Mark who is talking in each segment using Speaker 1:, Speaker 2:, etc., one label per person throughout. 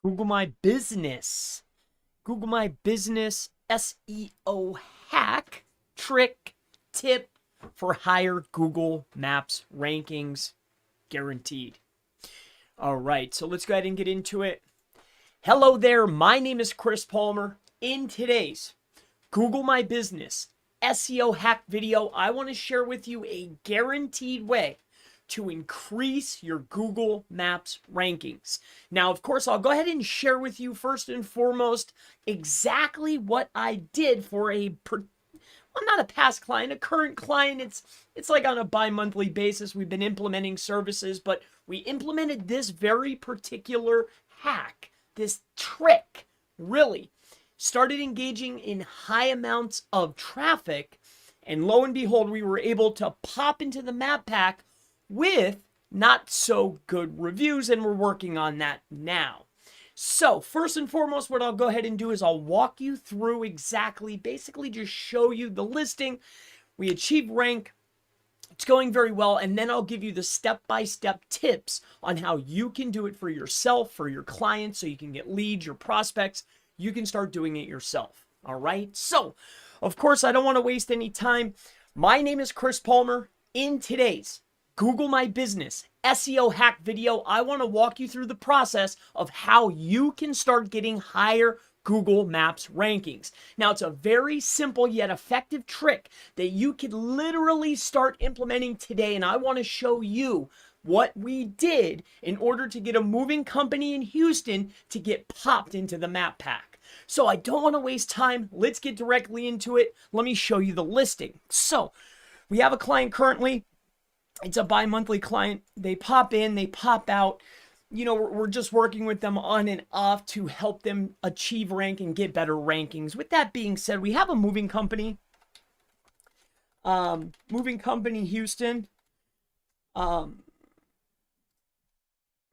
Speaker 1: Google My Business. Google My Business SEO hack, trick, tip for higher Google Maps rankings, guaranteed. All right, so let's go ahead and get into it. Hello there, my name is Chris Palmer. In today's Google My Business SEO hack video, I want to share with you a guaranteed way to increase your Google Maps rankings. Now, of course, I'll go ahead and share with you first and foremost exactly what I did for not a past client, a current client. It's like on a bi-monthly basis. We've been implementing services, but we implemented this very particular hack, this trick, really. Started engaging in high amounts of traffic, and lo and behold, we were able to pop into the map pack with not so good reviews, and we're working on that now. So first and foremost, what I'll go ahead and do is I'll walk you through exactly, basically just show you the listing. We achieved rank. It's going very well, and then I'll give you the step-by-step tips on how you can do it for yourself, for your clients, so you can get leads, your prospects. You can start doing it yourself. All right. So, of course, I don't want to waste any time. My name is Chris Palmer. In today's Google My Business SEO hack video, I want to walk you through the process of how you can start getting higher Google Maps rankings. Now, it's a very simple yet effective trick that you could literally start implementing today, and I want to show you what we did in order to get a moving company in Houston to get popped into the map pack. So I don't want to waste time. Let's get directly into it. Let me show you the listing. So we have a client currently. It's a bi-monthly client. They pop in, they pop out. You know, we're just working with them on and off to help them achieve rank and get better rankings. With that being said, we have a moving company. Houston.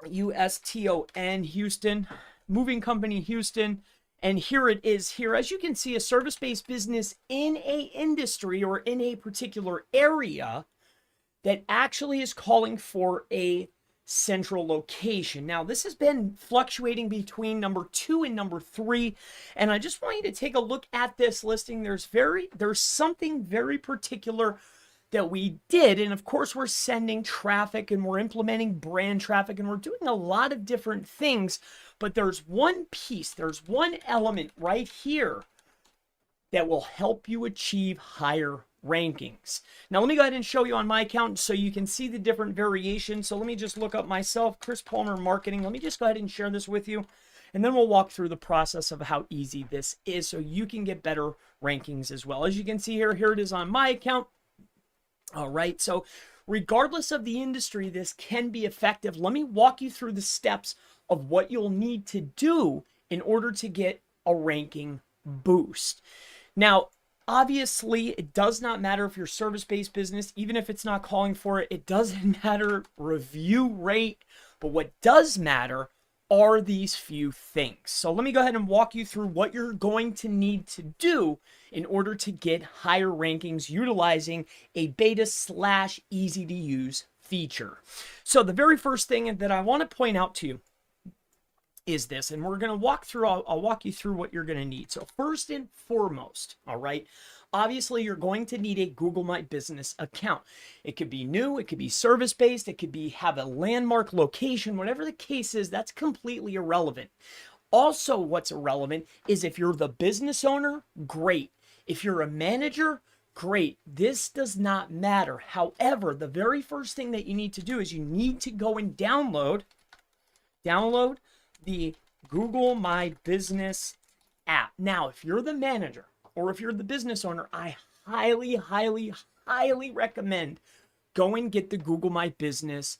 Speaker 1: USTON Houston. Moving company Houston. And here it is here. As you can see, a service-based business in a industry or in a particular area that actually is calling for a central location. Now, this has been fluctuating between number 2 and number 3, and I just want you to take a look at this listing. There's something very particular that we did, and of course we're sending traffic and we're implementing brand traffic and we're doing a lot of different things, but there's one piece, there's one element right here that will help you achieve higher rankings. Now, let me go ahead and show you on my account so you can see the different variations. So let me just look up myself, Chris Palmer Marketing. Let me just go ahead and share this with you, and then we'll walk through the process of how easy this is so you can get better rankings as well. As you can see here it is on my account. All right, so regardless of the industry, this can be effective. Let me walk you through the steps of what you'll need to do in order to get a ranking boost. Now, obviously, it does not matter if you're service-based business, even if it's not calling for it. It doesn't matter review rate, but what does matter are these few things. So let me go ahead and walk you through what you're going to need to do in order to get higher rankings utilizing a beta/easy to use feature. So the very first thing that I want to point out to you is this, and we're going to walk through, I'll walk you through what you're going to need. So first and foremost, all right, obviously you're going to need a Google My Business account. It could be new, it could be service-based, it could be have a landmark location, whatever the case is, that's completely irrelevant. Also, what's irrelevant is if you're the business owner, great. If you're a manager, great. This does not matter. However, the very first thing that you need to do is you need to go and download the Google My Business app. Now, if you're the manager or if you're the business owner, I highly, highly, highly recommend go and get the Google My Business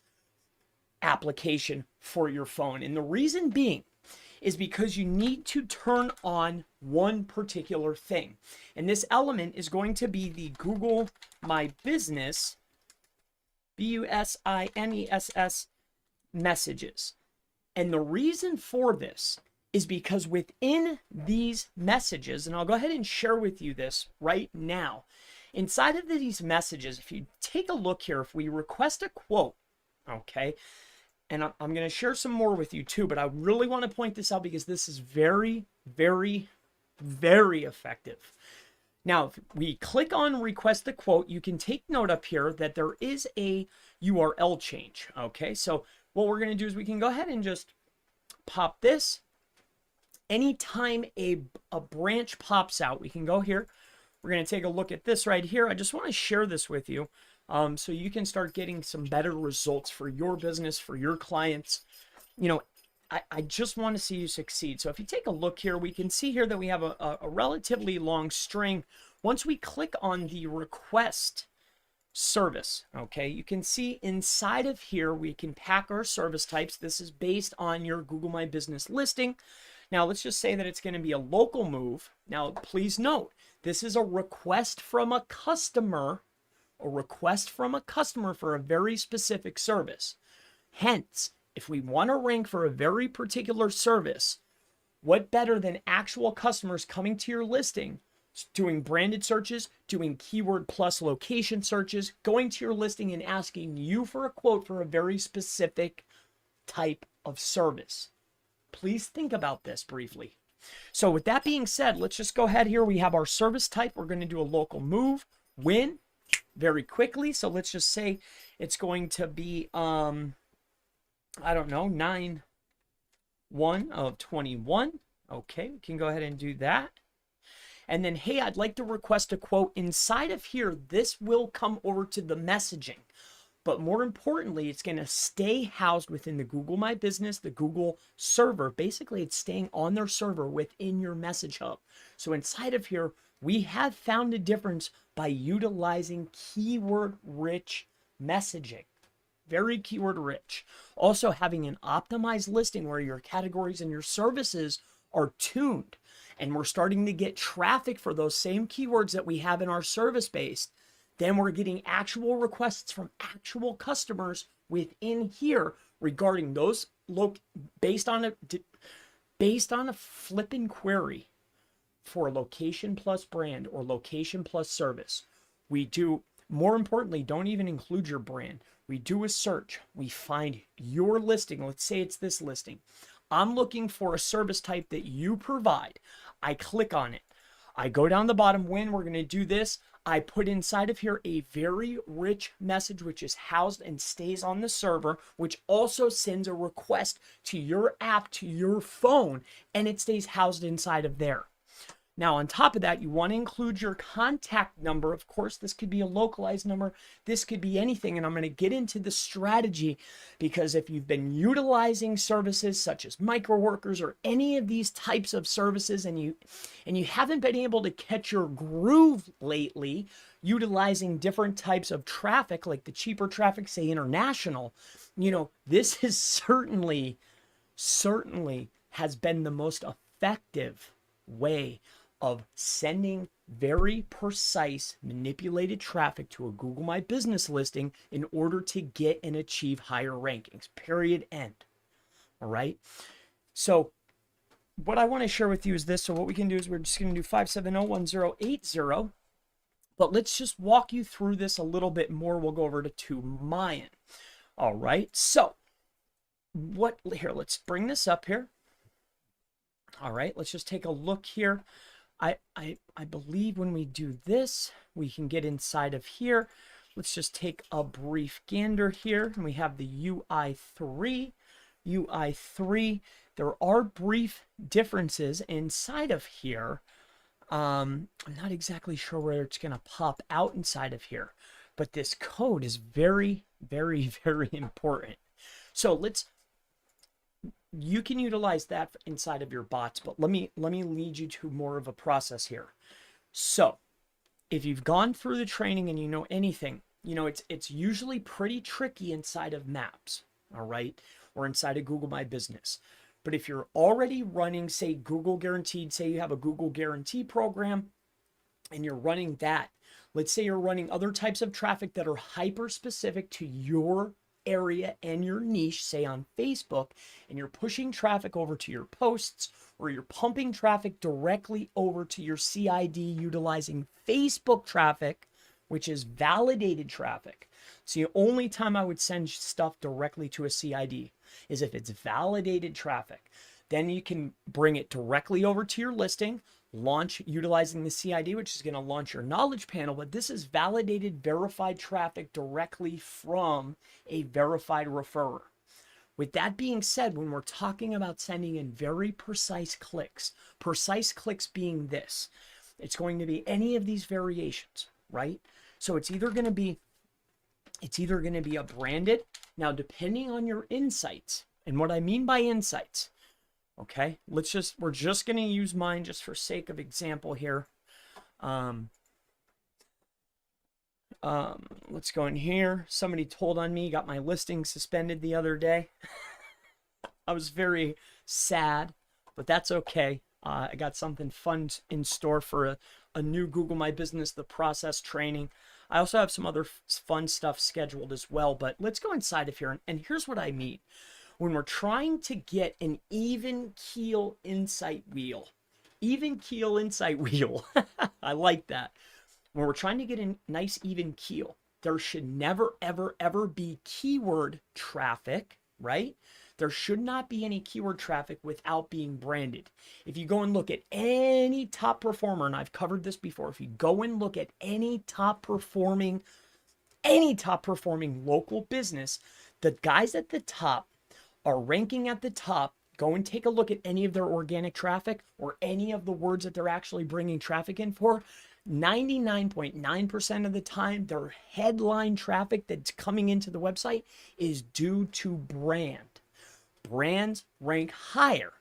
Speaker 1: application for your phone. And the reason being is because you need to turn on one particular thing. And this element is going to be the Google My Business, BUSINESS messages. And the reason for this is because within these messages, and I'll go ahead and share with you this right now, inside of these messages, if you take a look here, if we request a quote, okay, and I'm going to share some more with you too, but I really want to point this out because this is very, very, very effective. Now, if we click on request a quote, you can take note up here that there is a URL change. Okay, so what we're going to do is we can go ahead and just pop this. Anytime a branch pops out, we can go here. We're going to take a look at this right here. I just want to share this with you so you can start getting some better results for your business, for your clients. You know, I just want to see you succeed. So if you take a look here, we can see here that we have a relatively long string. Once we click on the request service, okay, you can see inside of here, we can pack our service types. This is based on your Google My Business listing. Now, let's just say that it's going to be a local move. Now, please note, this is a request from a customer for a very specific service. Hence, if we want to rank for a very particular service, what better than actual customers coming to your listing, doing branded searches, doing keyword plus location searches, going to your listing and asking you for a quote for a very specific type of service. Please think about this briefly. So with that being said, let's just go ahead here. We have our service type. We're going to do a local move, win very quickly. So let's just say it's going to be, I don't know, 9/1 of 21. Okay, we can go ahead and do that. And then, hey, I'd like to request a quote. Inside of here, this will come over to the messaging. But more importantly, it's going to stay housed within the Google My Business, the Google server. Basically, it's staying on their server within your message hub. So inside of here, we have found a difference by utilizing keyword-rich messaging. Very keyword-rich. Also having an optimized listing where your categories and your services are tuned. And we're starting to get traffic for those same keywords that we have in our service base. Then we're getting actual requests from actual customers within here regarding those based on a flipping query for location plus brand or location plus service. We do, more importantly, don't even include your brand. We do a search. We find your listing. Let's say it's this listing. I'm looking for a service type that you provide. I click on it. I go down the bottom. When we're going to do this, I put inside of here a very rich message, which is housed and stays on the server, which also sends a request to your app, to your phone, and it stays housed inside of there. Now, on top of that, you want to include your contact number. Of course, this could be a localized number. This could be anything. And I'm going to get into the strategy because if you've been utilizing services such as micro workers or any of these types of services and you haven't been able to catch your groove lately, utilizing different types of traffic, like the cheaper traffic, say international, this is certainly has been the most effective way of sending very precise manipulated traffic to a Google My Business listing in order to get and achieve higher rankings, period, end. All right. So what I want to share with you is this. So what we can do is we're just going to do 5701080, but let's just walk you through this a little bit more. We'll go over to Mayan. All right. So let's bring this up here. All right, let's just take a look here. I believe when we do this, we can get inside of here. Let's just take a brief gander here. And we have the UI3. There are brief differences inside of here. I'm not exactly sure where it's going to pop out inside of here. But this code is very, very, very important. So you can utilize that inside of your bots, but let me lead you to more of a process here. So if you've gone through the training and you know anything, it's usually pretty tricky inside of Maps, all right, or inside of Google My Business. But if you're already running, say, Google Guaranteed, say you have a Google Guarantee program and you're running that, let's say you're running other types of traffic that are hyper specific to your area and your niche, say on Facebook, and you're pushing traffic over to your posts, or you're pumping traffic directly over to your CID utilizing Facebook traffic, which is validated traffic. So the only time I would send stuff directly to a CID. is if it's validated traffic. Then you can bring it directly over to your listing, launch utilizing the CID, which is going to launch your knowledge panel. But this is validated, verified traffic directly from a verified referrer. With that being said, when we're talking about sending in very precise clicks being this, it's going to be any of these variations, right? So it's either going to be a branded. Now, depending on your insights, and what I mean by insights, okay, we're just going to use mine just for sake of example here. Let's go in here. Somebody told on me, got my listing suspended the other day. I was very sad, but that's okay. I got something fun in store for a new Google My Business, the process training. I also have some other fun stuff scheduled as well, but let's go inside of here. And here's what I mean. When we're trying to get an even keel insight wheel, I like that. When we're trying to get a nice even keel, there should never, ever, ever be keyword traffic, right? There should not be any keyword traffic without being branded. If you go and look at any top performer, and I've covered this before, if you go and look at any top performing local business, the guys at the top are ranking at the top. Go and take a look at any of their organic traffic or any of the words that they're actually bringing traffic in for. 99.9% of the time, their headline traffic that's coming into the website is due to brand. Brands rank higher,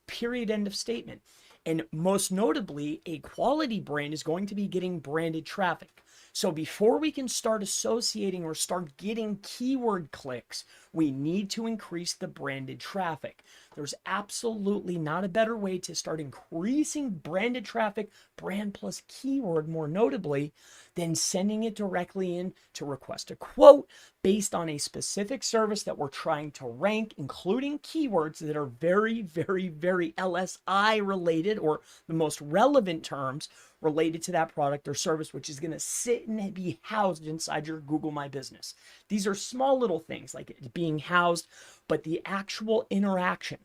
Speaker 1: period, end of statement. And most notably, a quality brand is going to be getting branded traffic. So before we can start associating or start getting keyword clicks, we need to increase the branded traffic. There's absolutely not a better way to start increasing branded traffic, brand plus keyword more notably, than sending it directly in to request a quote based on a specific service that we're trying to rank, including keywords that are very, very, very LSI related, or the most relevant terms related to that product or service, which is going to sit and be housed inside your Google My Business. These are small little things like it being housed, but the actual interaction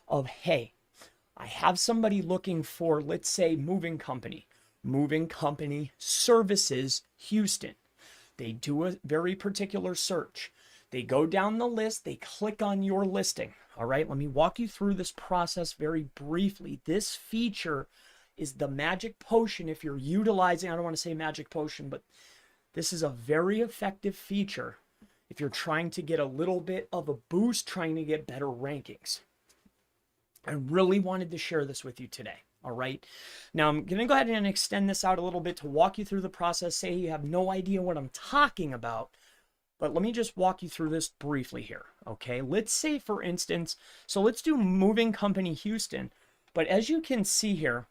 Speaker 1: of, hey, I have somebody looking for, let's say, moving company services Houston. They do a very particular search. They go down the list, they click on your listing. All right, let me walk you through this process very briefly. This feature is the magic potion if you're utilizing, I don't want to say magic potion, but this is a very effective feature if you're trying to get a little bit of a boost, trying to get better rankings. I really wanted to share this with you today. All right. Now I'm going to go ahead and extend this out a little bit to walk you through the process. Say you have no idea what I'm talking about, but let me just walk you through this briefly here. Okay. Let's say, for instance, so let's do moving company Houston. But as you can see here,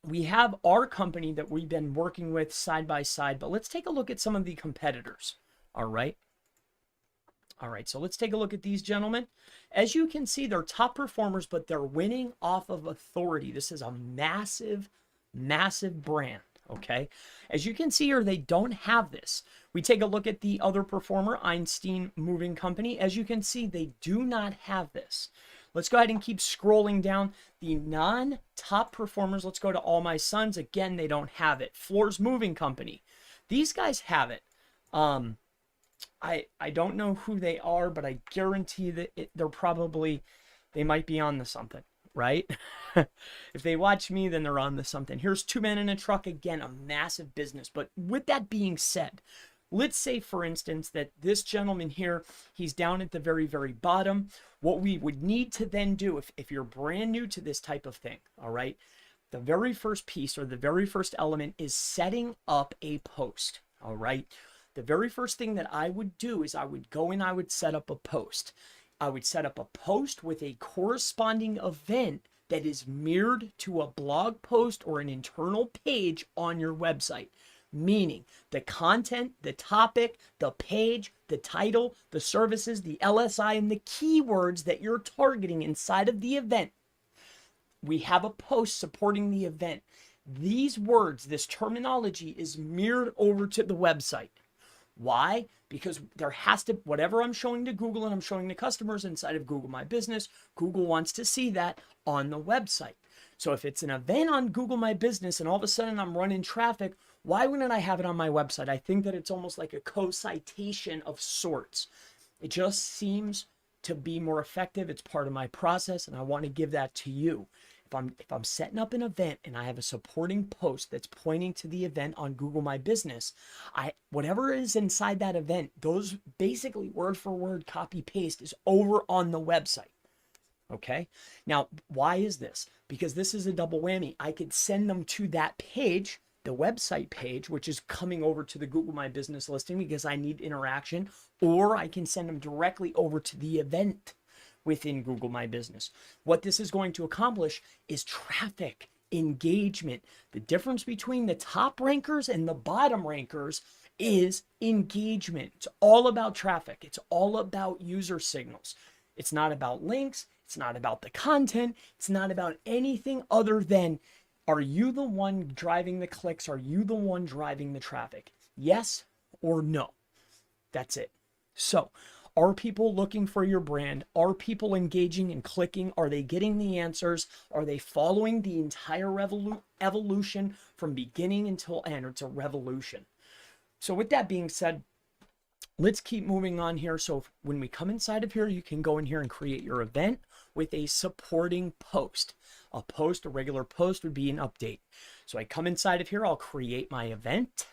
Speaker 1: we have our company that we've been working with side by side, but let's take a look at some of the competitors. All right. All right, so let's take a look at these gentlemen. As you can see, they're top performers, but they're winning off of authority. This is a massive, massive brand, okay? As you can see here, they don't have this. We take a look at the other performer, Einstein Moving Company. As you can see, they do not have this. Let's go ahead and keep scrolling down. The non-top performers, let's go to All My Sons. Again, they don't have it. Floors Moving Company. These guys have it. I don't know who they are, but I guarantee that they might be on to something, right? If they watch me, then they're on to something. Here's Two Men in a Truck. Again, a massive business. But with that being said, let's say, for instance, that this gentleman here, he's down at the very, very bottom. What we would need to then do, if you're brand new to this type of thing, all right, the very first piece or the very first element is setting up a post, all right? The very first thing that I would do is I would go and I would set up a post. I would set up a post with a corresponding event that is mirrored to a blog post or an internal page on your website. Meaning the content, the topic, the page, the title, the services, the LSI, and the keywords that you're targeting inside of the event. We have a post supporting the event. These words, this terminology is mirrored over to the website. Why? Because there has to, whatever I'm showing to Google and I'm showing to customers inside of Google My Business, Google wants to see that on the website. So if it's an event on Google My Business and all of a sudden I'm running traffic, why wouldn't I have it on my website? I think that it's almost like a co-citation of sorts. It just seems to be more effective. It's part of my process, and I want to give that to you. If I'm setting up an event and I have a supporting post that's pointing to the event on Google My Business, whatever is inside that event, those basically word for word copy paste is over on the website. Okay. Now, why is this? Because this is a double whammy. I could send them to that page, the website page, which is coming over to the Google My Business listing because I need interaction, or I can send them directly over to the event within Google My Business. What this is going to accomplish is traffic, engagement. The difference between the top rankers and the bottom rankers is engagement. It's all about traffic. It's all about user signals. It's not about links. It's not about the content. It's not about anything other than, are you the one driving the clicks? Are you the one driving the traffic? Yes or no? That's it. So, are people looking for your brand? Are people engaging and clicking? Are they getting the answers? Are they following the entire evolution from beginning until end? It's a revolution. So with that being said, let's keep moving on here. So when we come inside of here, you can go in here and create your event with a supporting post. A regular post would be an update. So I come inside of here, I'll create my event.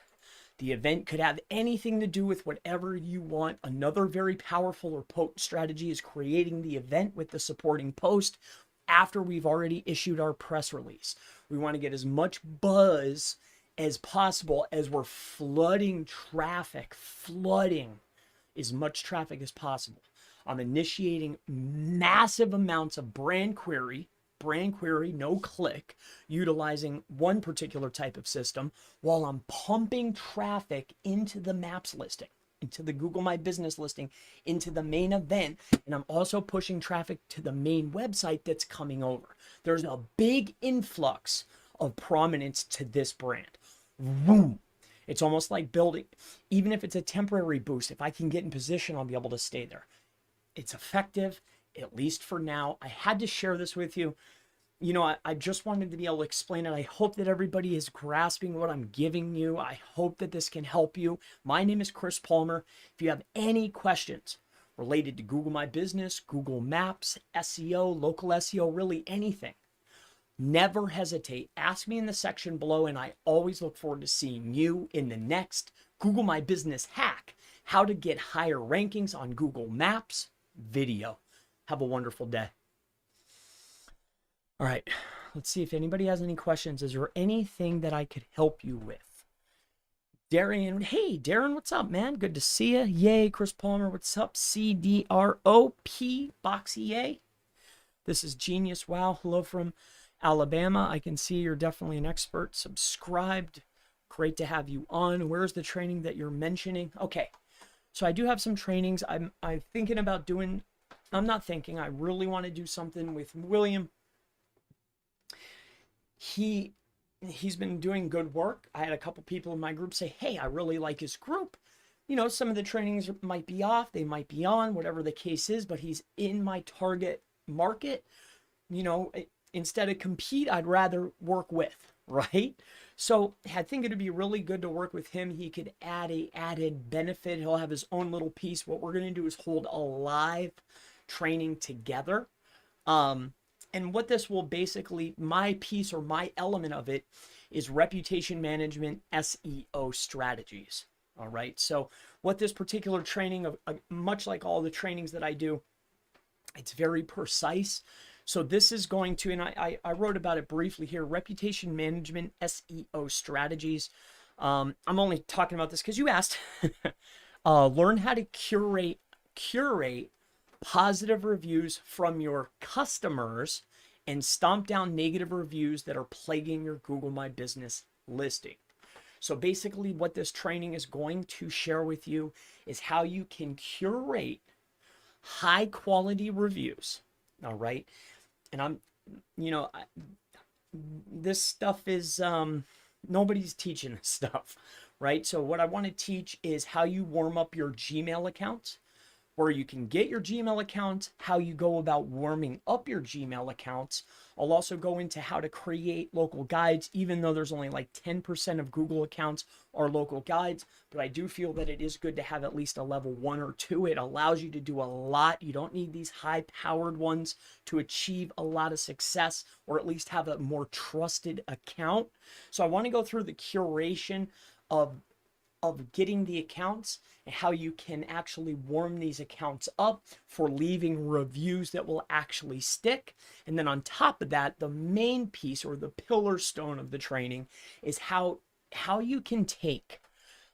Speaker 1: The event could have anything to do with whatever you want. Another very powerful or potent strategy is creating the event with the supporting post after we've already issued our press release. We want to get as much buzz as possible as we're flooding traffic, flooding as much traffic as possible. I'm initiating massive amounts of brand query, no click, utilizing one particular type of system while I'm pumping traffic into the maps listing, into the Google My Business listing, into the main event. And I'm also pushing traffic to the main website that's coming over. There's a big influx of prominence to this brand. Boom. It's almost like building, even if it's a temporary boost, if I can get in position, I'll be able to stay there. It's effective, at least for now. I had to share this with you. You know, I just wanted to be able to explain it. I hope that everybody is grasping what I'm giving you. I hope that this can help you. My name is Chris Palmer. If you have any questions related to Google My Business, Google Maps, SEO, local SEO, really anything, never hesitate. Ask me in the section below, and I always look forward to seeing you in the next Google My Business hack, how to get higher rankings on Google Maps video. Have a wonderful day. All right, let's see if anybody has any questions. Is there anything that I could help you with? Darian, hey, Darren, what's up, man? Good to see you. Yay, Chris Palmer, what's up? CDROP, Boxy, yay. This is Genius. Wow, hello from Alabama. I can see you're definitely an expert. Subscribed. Great to have you on. Where's the training that you're mentioning? Okay, so I do have some trainings. I'm thinking about doing, I really want to do something with William. He's been doing good work. I had a couple people in my group say, hey, I really like his group. You know, some of the trainings might be off, they might be on, whatever the case is, but he's in my target market. You know, instead of compete, I'd rather work with, right? So I think it'd be really good to work with him. He could add a added benefit. He'll have his own little piece. What we're going to do is hold a live training together. And what this will basically, my piece or my element of it is reputation management, SEO strategies. All right. So what this particular training, much like all the trainings that I do, it's very precise. So this is going to, and I wrote about it briefly here, reputation management, SEO strategies. I'm only talking about this because you asked. Learn how to curate positive reviews from your customers and stomp down negative reviews that are plaguing your Google My Business listing. So basically what this training is going to share with you is how you can curate high quality reviews. All right. And this stuff is, nobody's teaching this stuff, right? So what I want to teach is how you warm up your Gmail account, where you can get your Gmail account, how you go about warming up your Gmail accounts. I'll also go into how to create local guides, even though there's only like 10% of Google accounts are local guides. But I do feel that it is good to have at least a level 1 or 2. It allows you to do a lot. You don't need these high-powered ones to achieve a lot of success, or at least have a more trusted account. So I want to go through the curation of getting the accounts and how you can actually warm these accounts up for leaving reviews that will actually stick. And then on top of that, the main piece, or the pillar stone of the training, is how you can take,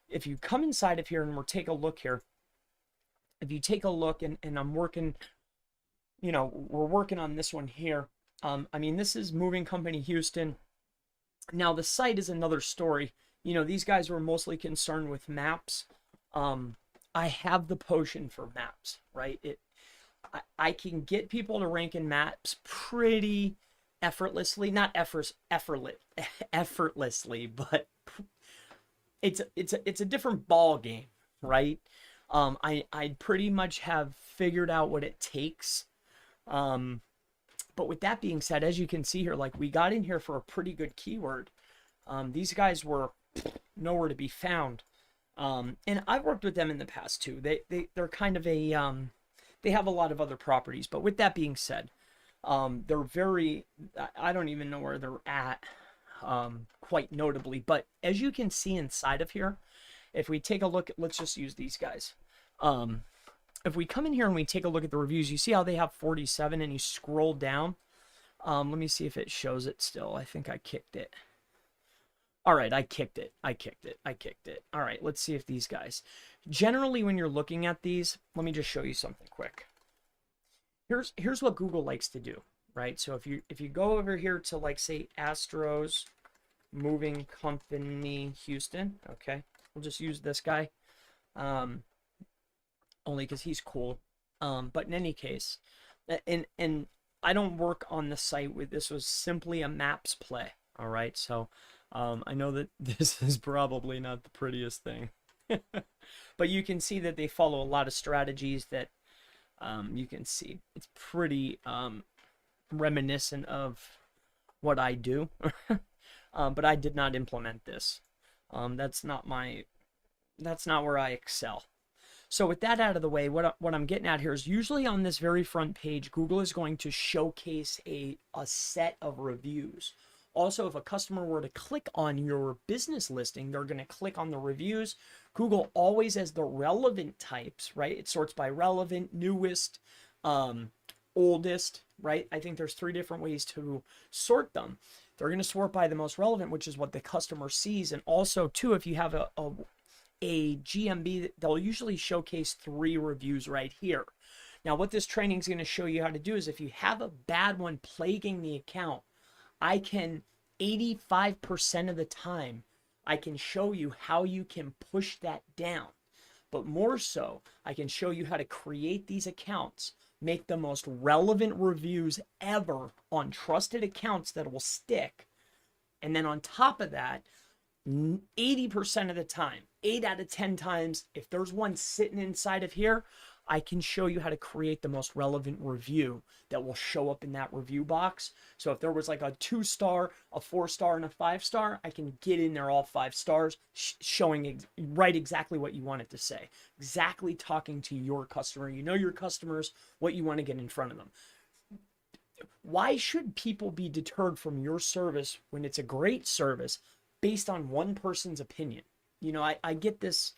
Speaker 1: if you come inside of here and we'll take a look here, if you take a look, and I'm working, we're working on this one here. I mean, this is Moving Company Houston. Now the site is another story. These guys were mostly concerned with maps. I have the potion for maps, right? I can get people to rank in maps pretty effortlessly, not effortlessly, but it's a different ball game, right? I pretty much have figured out what it takes. But with that being said, as you can see here, like, we got in here for a pretty good keyword. These guys were nowhere to be found. And I've worked with them in the past too. They're kind of a, they have a lot of other properties, but with that being said, they're very, I don't even know where they're at, quite notably, but as you can see inside of here, if we take a look at, let's just use these guys. If we come in here and we take a look at the reviews, you see how they have 47, and you scroll down. Let me see if it shows it still. I think I kicked it. All right, I kicked it. All right, let's see if these guys. Generally, when you're looking at these, let me just show you something quick. Here's what Google likes to do, right? So if you go over here to, like, say, Astros Moving Company Houston, okay, we'll just use this guy, only because he's cool. But in any case, and I don't work on the site with this. Was simply a maps play. All right, so. I know that this is probably not the prettiest thing, but you can see that they follow a lot of strategies that you can see. It's pretty reminiscent of what I do, but I did not implement this. That's not where I excel. So with that out of the way, what I'm getting at here is, usually on this very front page, Google is going to showcase a set of reviews. Also, if a customer were to click on your business listing, they're going to click on the reviews. Google always has the relevant types, right? It sorts by relevant, newest, oldest, right? I think there's 3 different ways to sort them. They're going to sort by the most relevant, which is what the customer sees. And also, too, if you have a GMB, they'll usually showcase 3 reviews right here. Now, what this training is going to show you how to do is, if you have a bad one plaguing the account, I can, 85% of the time, I can show you how you can push that down. But more so, I can show you how to create these accounts, make the most relevant reviews ever on trusted accounts that will stick. And then on top of that, 80% of the time, 8 out of 10 times, if there's one sitting inside of here, I can show you how to create the most relevant review that will show up in that review box. So if there was like a 2-star, a 4-star, and a 5-star, I can get in there all 5 stars, showing right exactly what you want it to say. Exactly talking to your customer. You know your customers, what you want to get in front of them. Why should people be deterred from your service when it's a great service based on one person's opinion? I get this.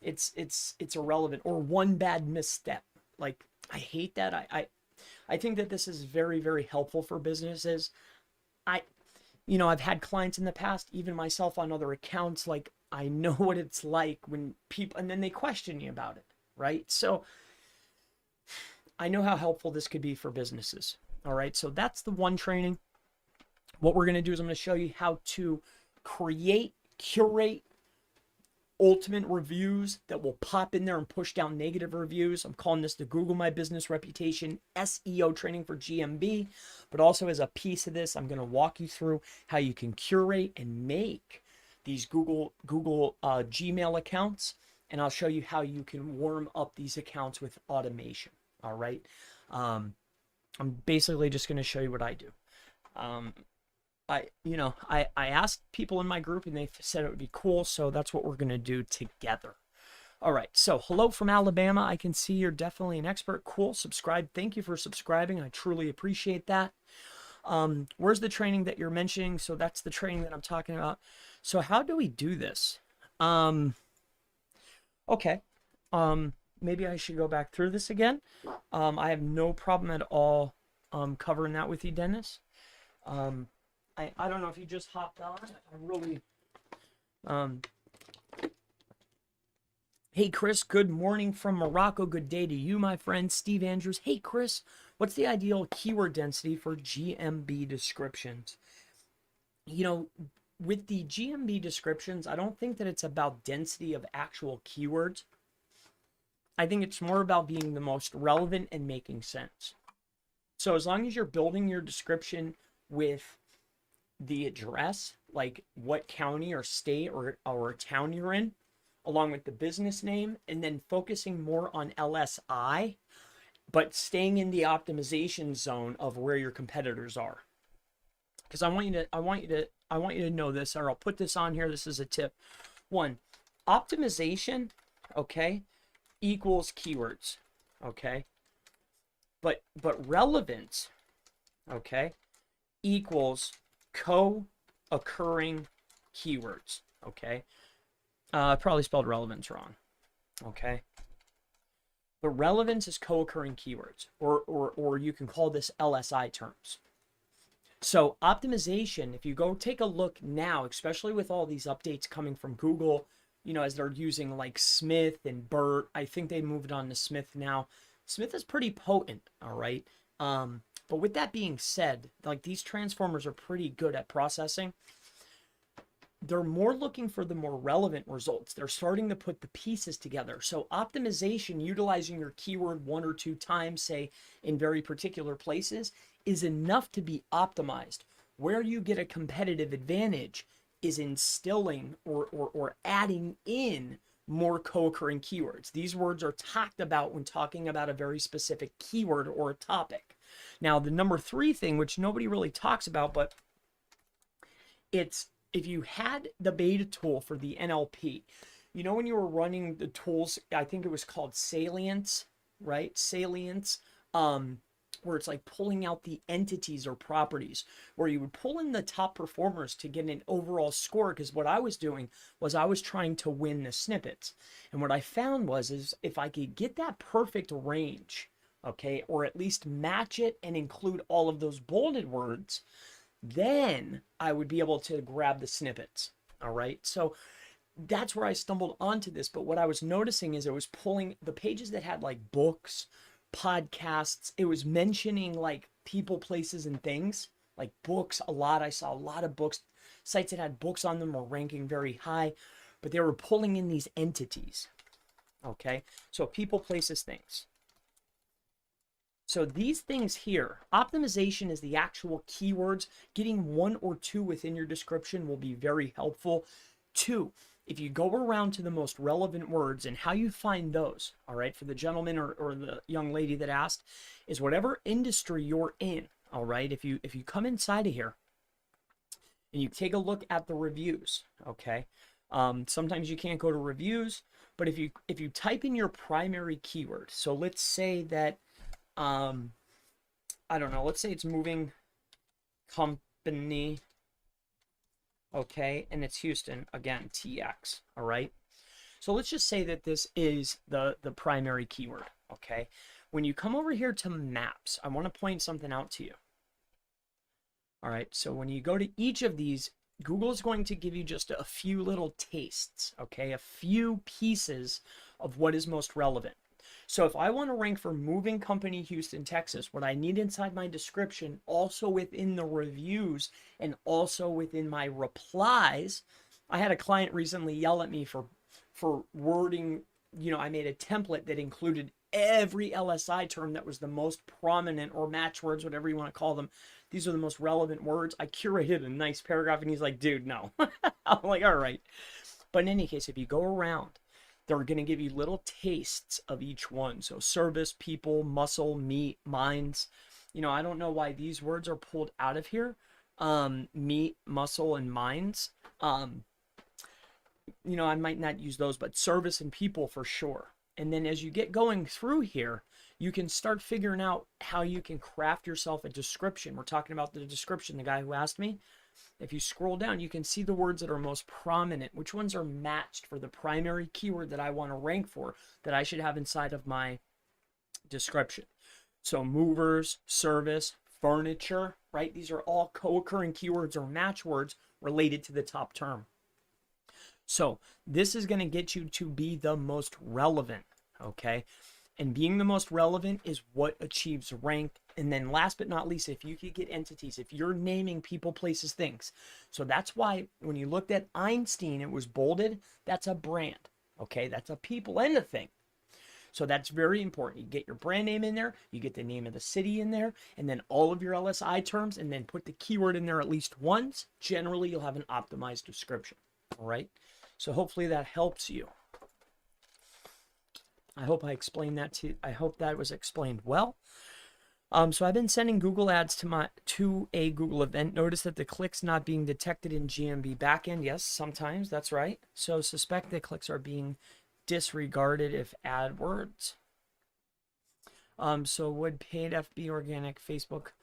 Speaker 1: It's irrelevant, or one bad misstep. Like, I hate that. I think that this is very, very helpful for businesses. I've had clients in the past, even myself on other accounts, like, I know what it's like when people, and then they question you about it, right? So I know how helpful this could be for businesses. All right, so that's the one training. What we're going to do is I'm going to show you how to curate ultimate reviews that will pop in there and push down negative reviews. I'm calling this the Google My Business Reputation SEO training for GMB. But also, as a piece of this, I'm going to walk you through how you can curate and make these Google Gmail accounts, and I'll show you how you can warm up these accounts with automation. All right. I'm basically just going to show you what I do. I asked people in my group and they said it would be cool. So that's what we're going to do together. All right. So hello from Alabama. I can see you're definitely an expert. Cool. Subscribe. Thank you for subscribing. I truly appreciate that. Where's the training that you're mentioning? So that's the training that I'm talking about. So how do we do this? Okay. Maybe I should go back through this again. I have no problem at all covering that with you, Dennis. I don't know if you just hopped on. I really Hey Chris, good morning from Morocco. Good day to you, my friend. Steve Andrews. Hey Chris, what's the ideal keyword density for GMB descriptions? You know, with the GMB descriptions, I don't think that it's about density of actual keywords. I think it's more about being the most relevant and making sense. So as long as you're building your description with the address, like what county or state or town you're in, along with the business name, and then focusing more on LSI, but staying in the optimization zone of where your competitors are. Because I want you to know this, or I'll put this on here. This is a tip. 1, optimization, okay, equals keywords, okay? But relevance, okay, equals co-occurring keywords, okay? I probably spelled relevance wrong, okay? But relevance is co-occurring keywords, or you can call this LSI terms. So optimization, if you go take a look now, especially with all these updates coming from Google, you know, as they're using like Smith and BERT, I think they moved on to Smith now. Smith is pretty potent, all right? But with that being said, like these transformers are pretty good at processing. They're more looking for the more relevant results. They're starting to put the pieces together. So optimization, utilizing your keyword 1 or 2 times, say in very particular places, is enough to be optimized. Where you get a competitive advantage is instilling or adding in more co-occurring keywords. These words are talked about when talking about a very specific keyword or a topic. Now, the number 3 thing, which nobody really talks about, but it's if you had the beta tool for the NLP, you know, when you were running the tools, I think it was called Salience, right? Salience, where it's like pulling out the entities or properties, where you would pull in the top performers to get an overall score. Because what I was doing was I was trying to win the snippets. And what I found is if I could get that perfect range, okay, or at least match it and include all of those bolded words, then I would be able to grab the snippets. All right. So that's where I stumbled onto this. But what I was noticing is it was pulling the pages that had like books, podcasts. It was mentioning like people, places, and things like books a lot. I saw a lot of books. Sites that had books on them were ranking very high, but they were pulling in these entities. Okay. So people, places, things. So these things here, optimization is the actual keywords. Getting 1 or 2 within your description will be very helpful. 2, if you go around to the most relevant words and how you find those, all right, for the gentleman or the young lady that asked, is whatever industry you're in, all right? If you come inside of here and you take a look at the reviews, okay? Sometimes you can't go to reviews, but if you type in your primary keyword, so let's say that I don't know, let's say it's moving company, okay, and it's Houston, again, TX, all right? So let's just say that this is the primary keyword, okay? When you come over here to maps, I want to point something out to you. All right, so when you go to each of these, Google is going to give you just a few little tastes, okay? A few pieces of what is most relevant. So if I want to rank for moving company Houston, Texas, what I need inside my description, also within the reviews and also within my replies, I had a client recently yell at me for wording, you know, I made a template that included every LSI term that was the most prominent, or match words, whatever you want to call them. These are the most relevant words. I curated a nice paragraph, and he's like, dude, no. I'm like, all right. But in any case, if you go around, they're going to give you little tastes of each one. So service, people, muscle, meat, minds. I don't know why these words are pulled out of here. Meat, muscle, and minds. I might not use those, but service and people for sure. And then as you get going through here, you can start figuring out how you can craft yourself a description. We're talking about the description, the guy who asked me. If you scroll down, you can see the words that are most prominent, which ones are matched for the primary keyword that I want to rank for, that I should have inside of my description. So movers, service, furniture, right? These are all co-occurring keywords or match words related to the top term. So this is going to get you to be the most relevant, okay? And being the most relevant is what achieves rank. And then last but not least, if you could get entities, if you're naming people, places, things. So that's why when you looked at Einstein, it was bolded. That's a brand, okay? That's a people and a thing. So that's very important. You get your brand name in there, you get the name of the city in there, and then all of your LSI terms, and then put the keyword in there at least once. Generally, you'll have an optimized description, all right? So hopefully that helps you. I hope I explained that I hope that was explained well. So I've been sending Google ads to a Google event. Notice that the clicks not being detected in GMB backend. Yes, sometimes that's right. So suspect the clicks are being disregarded if AdWords. So would paid FB, organic, Facebook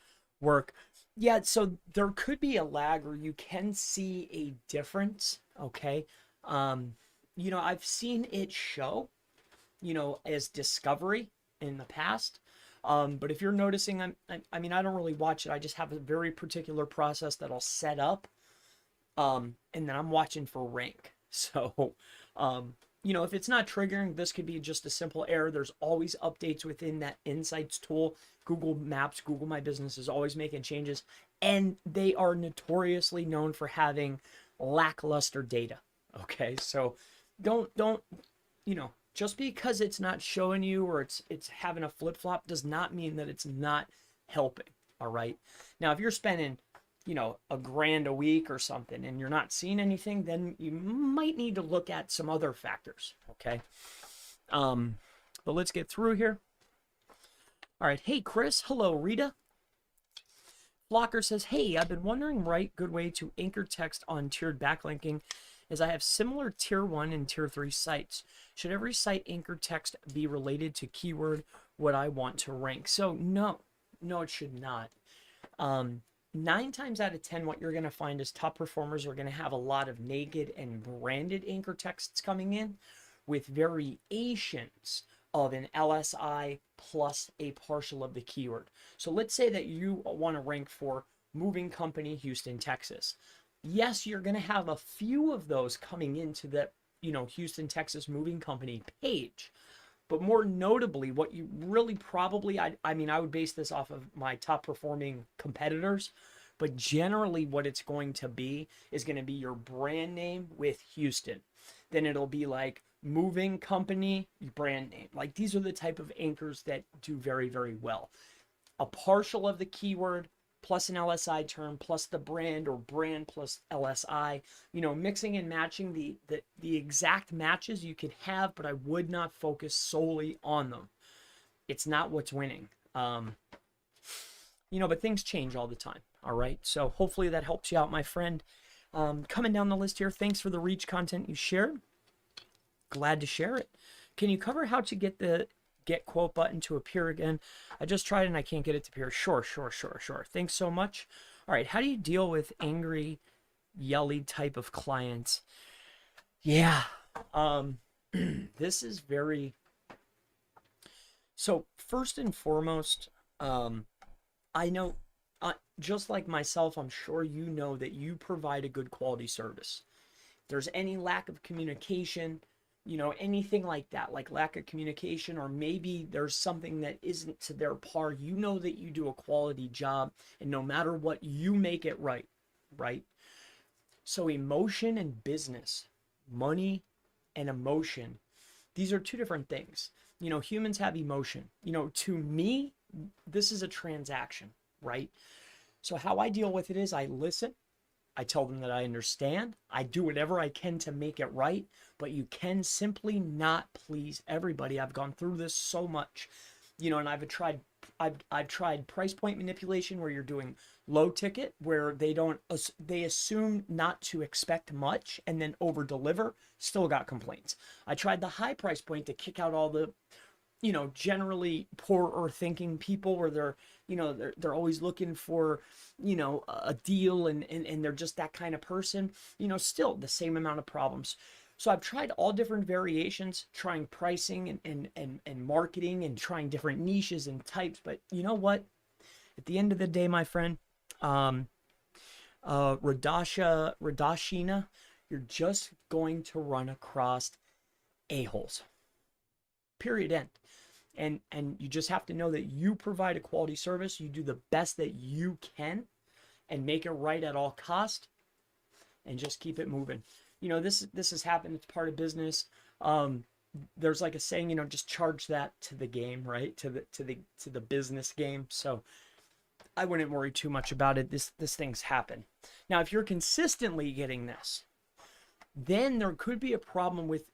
Speaker 1: work? Yeah, so there could be a lag, or you can see a difference, okay? I've seen it show, as discovery in the past. But if you're noticing, I mean, I don't really watch it. I just have a very particular process that I'll set up. And then I'm watching for rank. So, if it's not triggering, this could be just a simple error. There's always updates within that insights tool. Google Maps, Google My Business is always making changes. And they are notoriously known for having lackluster data. Okay, so don't just because it's not showing you, or it's having a flip-flop, does not mean that it's not helping. All right, now if you're spending $1,000 a week or something and you're not seeing anything, then you might need to look at some other factors. Okay, but let's get through here. All right, hey Chris, hello Rita. Flocker says, hey, I've been wondering good way to anchor text on tiered backlinking, as I have similar tier 1 and tier 3 sites. Should every site anchor text be related to keyword what I want to rank? So no, it should not. 9 times out of 10, what you're going to find is top performers are going to have a lot of naked and branded anchor texts coming in with variations of an LSI plus a partial of the keyword. So let's say that you want to rank for moving company, Houston, Texas. Yes, you're going to have a few of those coming into the, Houston, Texas moving company page. But more notably, what you really probably, I would base this off of my top performing competitors, but generally what it's going to be is going to be your brand name with Houston. Then it'll be like moving company, brand name. Like these are the type of anchors that do very, very well. A partial of the keyword plus an LSI term plus the brand, or brand plus LSI, mixing and matching the exact matches you could have, but I would not focus solely on them. It's not what's winning. But things change all the time. All right. So hopefully that helps you out, my friend. Coming down the list here, thanks for the reach content you shared. Glad to share it. Can you cover how to get the get quote button to appear again? I just tried and I can't get it to appear. Sure. Thanks so much. All right. How do you deal with angry, Yelly type of clients? Yeah. This is very... So first and foremost, I know, just like myself, I'm sure you know that you provide a good quality service. If there's any lack of communication, anything like that, like lack of communication, or maybe there's something that isn't to their par, that you do a quality job, and no matter what, you make it right? So emotion and business, money and emotion, these are two different things. You know, humans have emotion. You know, to me, this is a transaction, right? So how I deal with it is I listen. I tell them that I understand. I do whatever I can to make it right, but you can simply not please everybody. I've gone through this so much, you know, and I've tried price point manipulation where you're doing low ticket, where they assume not to expect much and then over deliver, still got complaints. I tried the high price point to kick out all the, you know, generally poorer thinking people where they're, you know, they're always looking for, you know, a deal and they're just that kind of person, you know, still the same amount of problems. So I've tried all different variations, trying pricing and marketing and trying different niches and types. But you know what? At the end of the day, my friend, Radashina, you're just going to run across a-holes. Period, end. And you just have to know that you provide a quality service. You do the best that you can and make it right at all cost and just keep it moving. You know, this has happened. It's part of business. There's like a saying, you know, just charge that to the game, right? To the business game. So I wouldn't worry too much about it. This things happen. Now, if you're consistently getting this, then there could be a problem with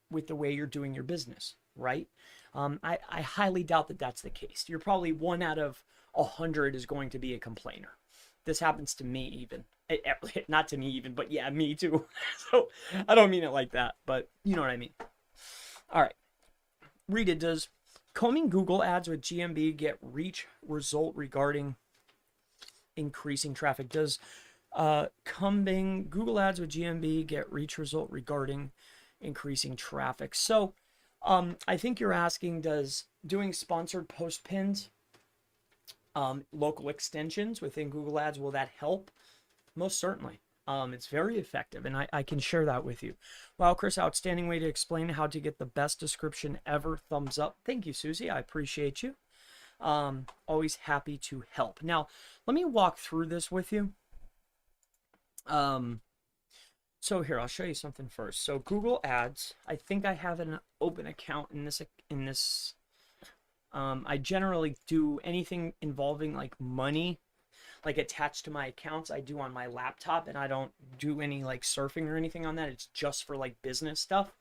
Speaker 1: the way you're doing your business, right? I highly doubt that that's the case. You're probably 1 out of 100 is going to be a complainer. This happens to me even. Not to me even, but yeah, me too. So I don't mean it like that, but you know what I mean. All right. Rita, does combing Google ads with GMB get reach result regarding increasing traffic? Does combing Google ads with GMB get reach result regarding increasing traffic? So I think you're asking, does doing sponsored post pins, local extensions within Google ads, will that help? Most certainly. It's very effective, and I can share that with you. Wow, Chris, outstanding way to explain how to get the best description ever. Thumbs up. Thank you, Susie. I appreciate you. Always happy to help. Now, let me walk through this with you. So here, I'll show you something first. So Google Ads, I think I have an open account in this. I generally do anything involving like money, like attached to my accounts, I do on my laptop, and I don't do any like surfing or anything on that. It's just for like business stuff.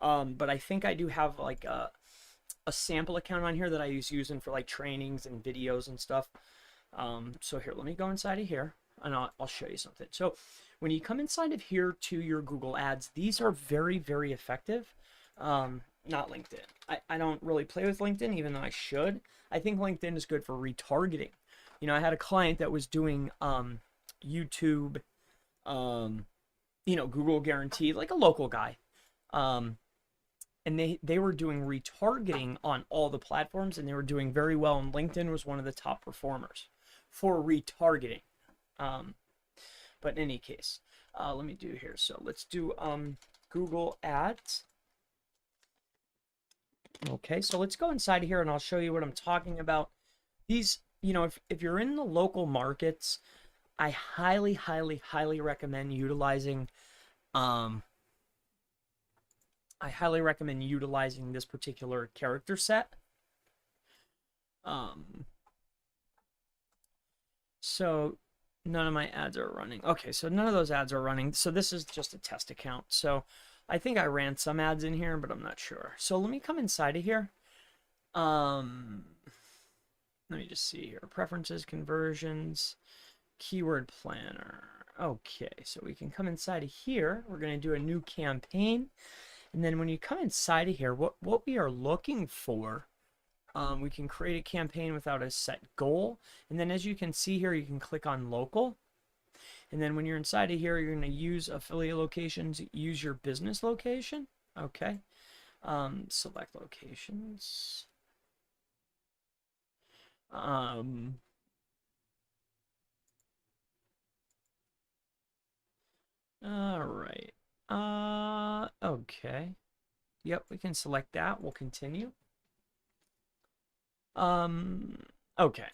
Speaker 1: But I think I do have like a sample account on here that I using for like trainings and videos and stuff. So here, let me go inside of here and I'll show you something. So when you come inside of here to your Google Ads, these are very, very effective. Not LinkedIn. I don't really play with LinkedIn, even though I should. I think LinkedIn is good for retargeting. You know, I had a client that was doing YouTube, you know, Google guaranteed, like a local guy. And they were doing retargeting on all the platforms, and they were doing very well. And LinkedIn was one of the top performers for retargeting. But in any case, let me do here. So let's do Google Ads. Okay, so let's go inside here and I'll show you what I'm talking about. These, you know, if you're in the local markets, I highly, highly, highly recommend utilizing this particular character set. So none of my ads are running. Okay, so none of those ads are running. So this is just a test account. So I think I ran some ads in here, but I'm not sure. So let me come inside of here. Let me just see here. Preferences, conversions, keyword planner. Okay, so we can come inside of here. We're going to do a new campaign. And then when you come inside of here, what we are looking for, we can create a campaign without a set goal. And then as you can see here, you can click on local. And then when you're inside of here, you're going to use affiliate locations, use your business location. Okay. Select locations. All right. Okay. Yep, we can select that. We'll continue. Okay.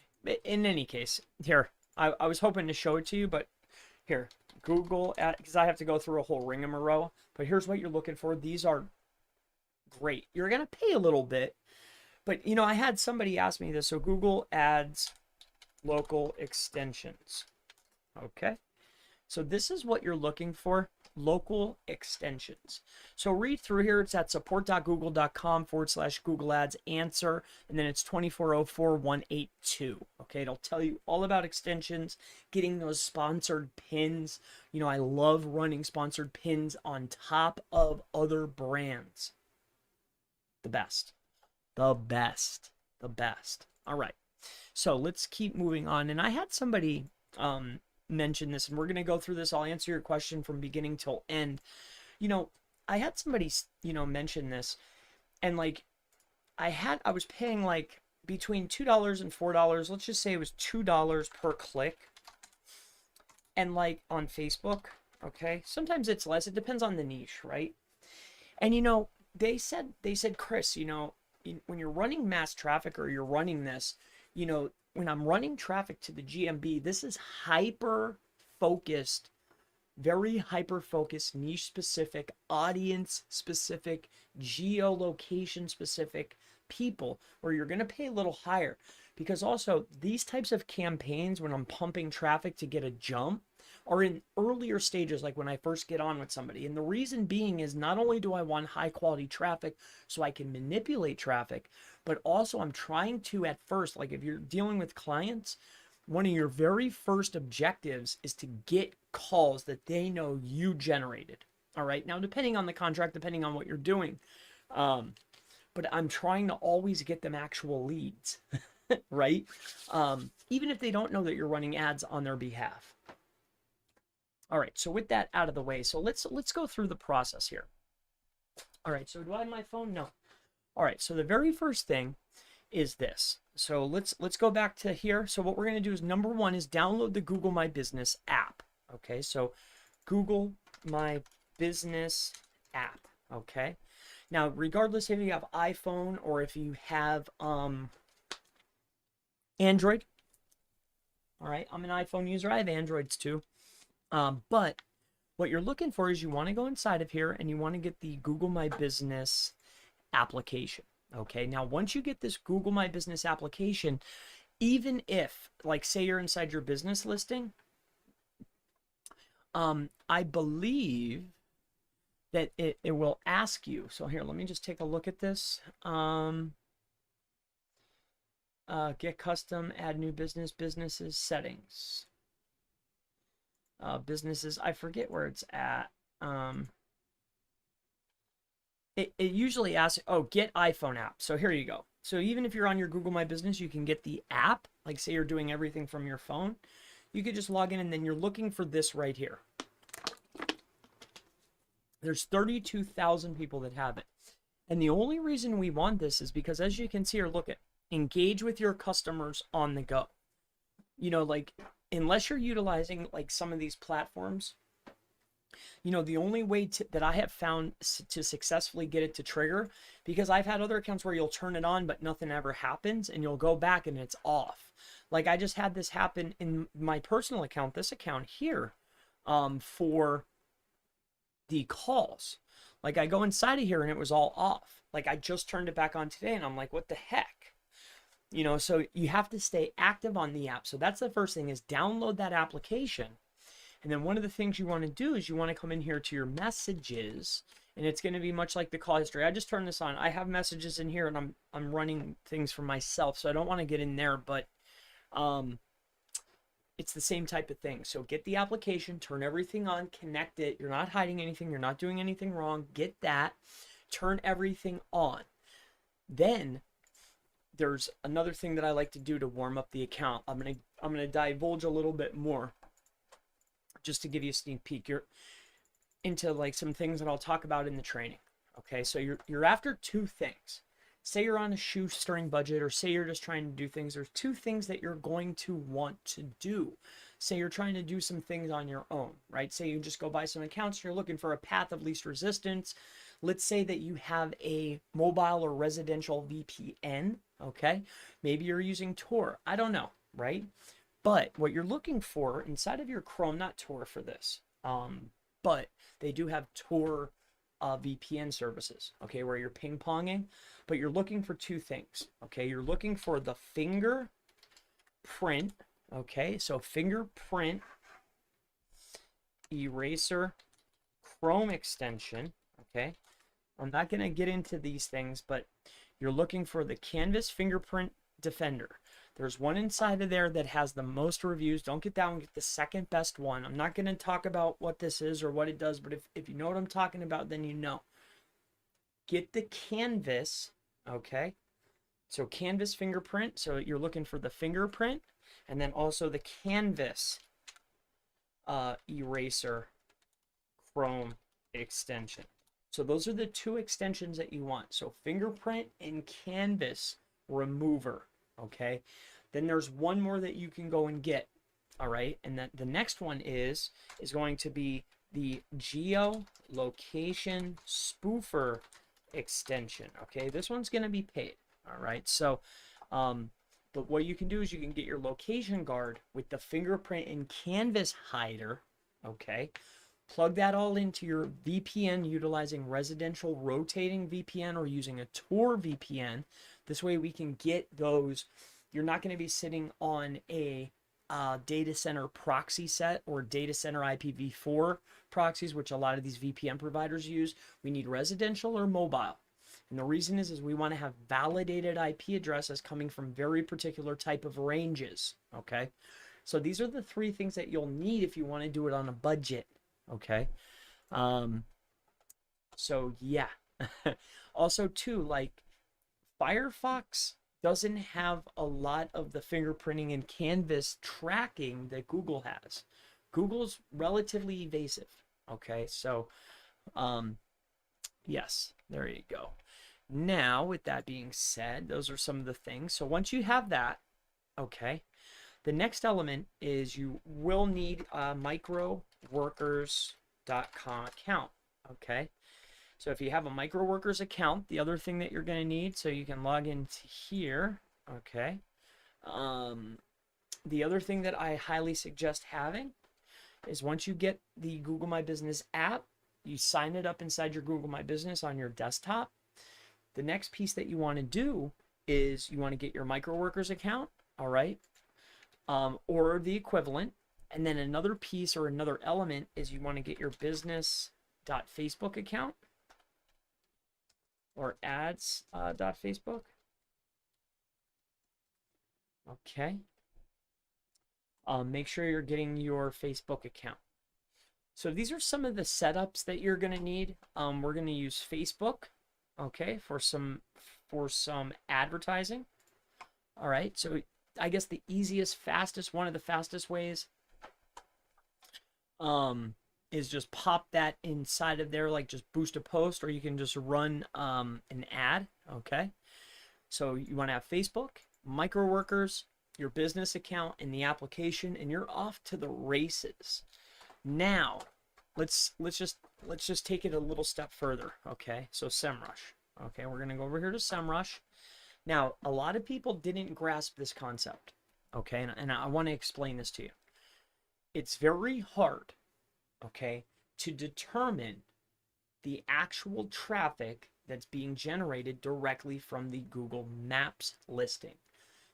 Speaker 1: In any case, here, I was hoping to show it to you, but here, Google, because I have to go through a whole rigmarole, but here's what you're looking for. These are great. You're going to pay a little bit, but you know, I had somebody ask me this. So Google Ads local extensions. Okay. So this is what you're looking for, local extensions. So read through here. It's at support.google.com/Google Ads answer, and then it's 2404182. Okay, it'll tell you all about extensions, getting those sponsored pins. You know, I love running sponsored pins on top of other brands. The best, the best, the best. All right, so let's keep moving on. And I had somebody mention this, and we're going to go through this. I'll answer your question from beginning till end. You know, I had somebody, you know, mention this, and like I was paying like between $2 and $4. Let's just say it was $2 per click. And like on Facebook, okay, sometimes it's less. It depends on the niche, right? And you know, they said, Chris, you know, when you're running mass traffic or you're running this, you know, when I'm running traffic to the GMB, this is hyper focused, very hyper focused, niche specific, audience specific, geolocation specific people, where you're going to pay a little higher. Because also these types of campaigns, when I'm pumping traffic to get a jump, are in earlier stages, like when I first get on with somebody. And the reason being is not only do I want high quality traffic so I can manipulate traffic, but also I'm trying to, at first, like if you're dealing with clients, one of your very first objectives is to get calls that they know you generated. All right. Now, depending on the contract, depending on what you're doing, but I'm trying to always get them actual leads, right? Even if they don't know that you're running ads on their behalf. All right, so with that out of the way, so let's go through the process here. All right, so do I have my phone? No. All right, so the very first thing is this. So let's go back to here. So what we're going to do is, number one is download the Google My Business app. Okay, so Google My Business app. Okay. Now, regardless if you have iPhone or if you have Android. All right, I'm an iPhone user. I have Androids too. But what you're looking for is you want to go inside of here and you want to get the Google My Business application. Okay, now once you get this Google My Business application, even if, like, say you're inside your business listing, I believe that it will ask you. So here, let me just take a look at this. Get custom, add new businesses, settings. Businesses, I forget where it's at. It usually asks, oh, get iPhone app. So here you go. So even if you're on your Google My Business, you can get the app. Like, say you're doing everything from your phone, you could just log in, and then you're looking for this right here. There's 32,000 people that have it. And the only reason we want this is because, as you can see here, look at, engage with your customers on the go. You know, like, unless you're utilizing like some of these platforms, you know, the only way that I have found to successfully get it to trigger, because I've had other accounts where you'll turn it on but nothing ever happens, and you'll go back and it's off. Like, I just had this happen in my personal account, this account here, for the calls. Like, I go inside of here and it was all off. Like, I just turned it back on today and I'm like, what the heck? You know, so you have to stay active on the app. So that's the first thing, is download that application. And then one of the things you want to do is you want to come in here to your messages, and it's going to be much like the call history. I just turned this on. I have messages in here, and I'm running things for myself, so I don't want to get in there, but it's the same type of thing. So get the application, turn everything on, connect it. You're not hiding anything. You're not doing anything wrong. Get that, turn everything on. Then there's another thing that I like to do to warm up the account. I'm gonna divulge a little bit more, just to give you a sneak peek. You're into like some things that I'll talk about in the training. Okay, so you're after two things. Say you're on a shoestring budget, or say you're just trying to do things. There's two things that you're going to want to do. Say you're trying to do some things on your own, right? Say you just go buy some accounts, you're looking for a path of least resistance. Let's say that you have a mobile or residential VPN, okay? Maybe you're using Tor, I don't know, right? But what you're looking for inside of your Chrome, not Tor for this, but they do have Tor VPN services, okay, where you're ping-ponging, but you're looking for two things, okay? You're looking for the fingerprint, okay? So fingerprint eraser Chrome extension, okay? I'm not going to get into these things, but you're looking for the Canvas Fingerprint Defender. There's one inside of there that has the most reviews. Don't get that one, get the second best one. I'm not going to talk about what this is or what it does, but if you know what I'm talking about, then you know. Get the Canvas, okay? So Canvas Fingerprint, so you're looking for the fingerprint, and then also the Canvas eraser Chrome extension. So those are the two extensions that you want. So fingerprint and canvas remover, okay? Then there's one more that you can go and get, all right? And then the next one is going to be the geolocation spoofer extension, okay? This one's going to be paid, all right? So, but what you can do is you can get your location guard with the fingerprint and canvas hider, okay? Plug that all into your VPN utilizing residential rotating VPN or using a Tor VPN. This way we can get those. You're not going to be sitting on a data center proxy set or data center IPv4 proxies, which a lot of these VPN providers use. We need residential or mobile. And the reason is we want to have validated IP addresses coming from very particular type of ranges, okay? So these are the three things that you'll need if you want to do it on a budget. Okay. So yeah. Also too, like Firefox doesn't have a lot of the fingerprinting and canvas tracking that Google has. Google's relatively evasive. Okay. So, yes, there you go. Now, with that being said, those are some of the things. So once you have that, okay, the next element is you will need a microworkers.com account, okay? So if you have a microworkers account, the other thing that you're going to need, so you can log into here, okay? The other thing that I highly suggest having is once you get the Google My Business app, you sign it up inside your Google My Business on your desktop. The next piece that you want to do is you want to get your microworkers account, all right? Or the equivalent. And then another piece or another element is you want to get your business.facebook account or ads.facebook. Okay. Make sure you're getting your Facebook account. So these are some of the setups that you're going to need. We're going to use Facebook, okay, for some advertising. All right. So I guess the easiest, fastest, one of the fastest ways is just pop that inside of there, like just boost a post, or you can just run an ad, okay? So you want to have Facebook, microworkers, your business account, and the application, and you're off to the races. Now, let's just take it a little step further, okay? So Semrush, okay? We're gonna go over here to Semrush. Now, a lot of people didn't grasp this concept, okay? And I want to explain this to you. It's very hard, okay, to determine the actual traffic that's being generated directly from the Google Maps listing.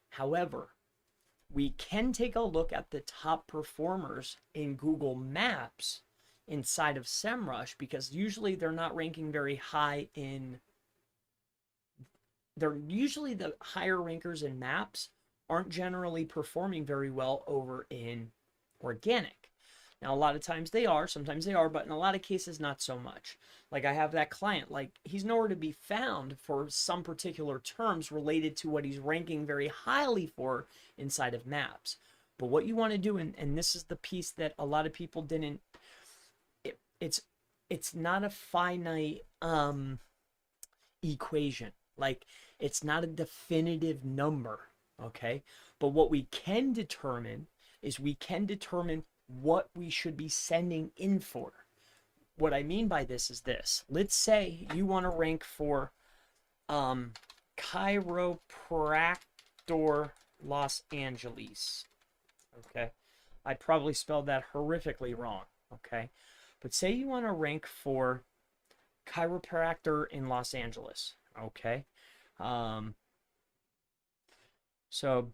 Speaker 1: However, we can take a look at the top performers in Google Maps inside of Semrush, because usually they're not ranking very high in... They're usually the higher rankers in maps aren't generally performing very well over in organic. Now, a lot of times they are, sometimes they are, but in a lot of cases, not so much. Like I have that client, like he's nowhere to be found for some particular terms related to what he's ranking very highly for inside of maps. But what you want to do, and this is the piece that a lot of people didn't, it's not a finite equation. Like, it's not a definitive number, okay? But what we can determine is we can determine what we should be sending in for. What I mean by this is this. Let's say you want to rank for chiropractor Los Angeles, okay? I probably spelled that horrifically wrong, okay? But say you want to rank for chiropractor in Los Angeles. Okay. So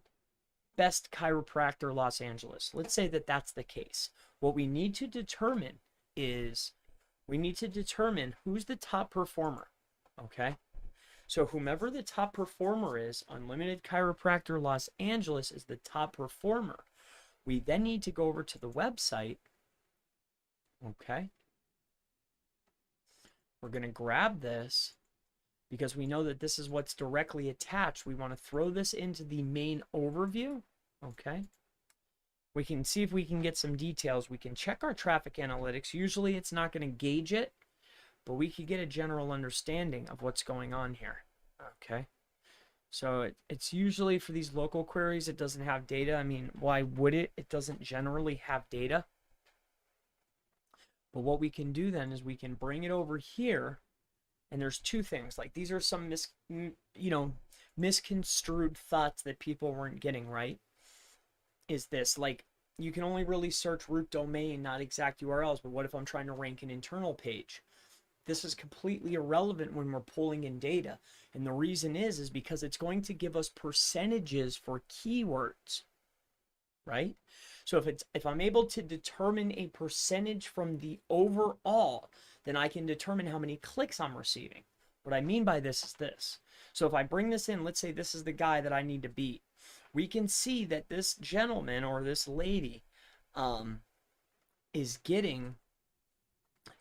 Speaker 1: best chiropractor Los Angeles. Let's say that that's the case. What we need to determine is who's the top performer. Okay. So whomever the top performer is, Unlimited Chiropractor Los Angeles is the top performer. We then need to go over to the website. Okay. We're going to grab this because we know that this is what's directly attached. We want to throw this into the main overview. Okay. We can see if we can get some details. We can check our traffic analytics. Usually it's not going to gauge it, but we could get a general understanding of what's going on here. Okay. So it's usually for these local queries, it doesn't have data. I mean, why would it? It doesn't generally have data. But what we can do then is we can bring it over here, and there's two things. Like these are some misconstrued thoughts that people weren't getting right. Is this like you can only really search root domain, not exact URLs, but what if I'm trying to rank an internal page? This is completely irrelevant when we're pulling in data. And the reason is because it's going to give us percentages for keywords, right? So if I'm able to determine a percentage from the overall, then I can determine how many clicks I'm receiving. What I mean by this is this. So if I bring this in, let's say this is the guy that I need to beat. We can see that this gentleman or this lady is getting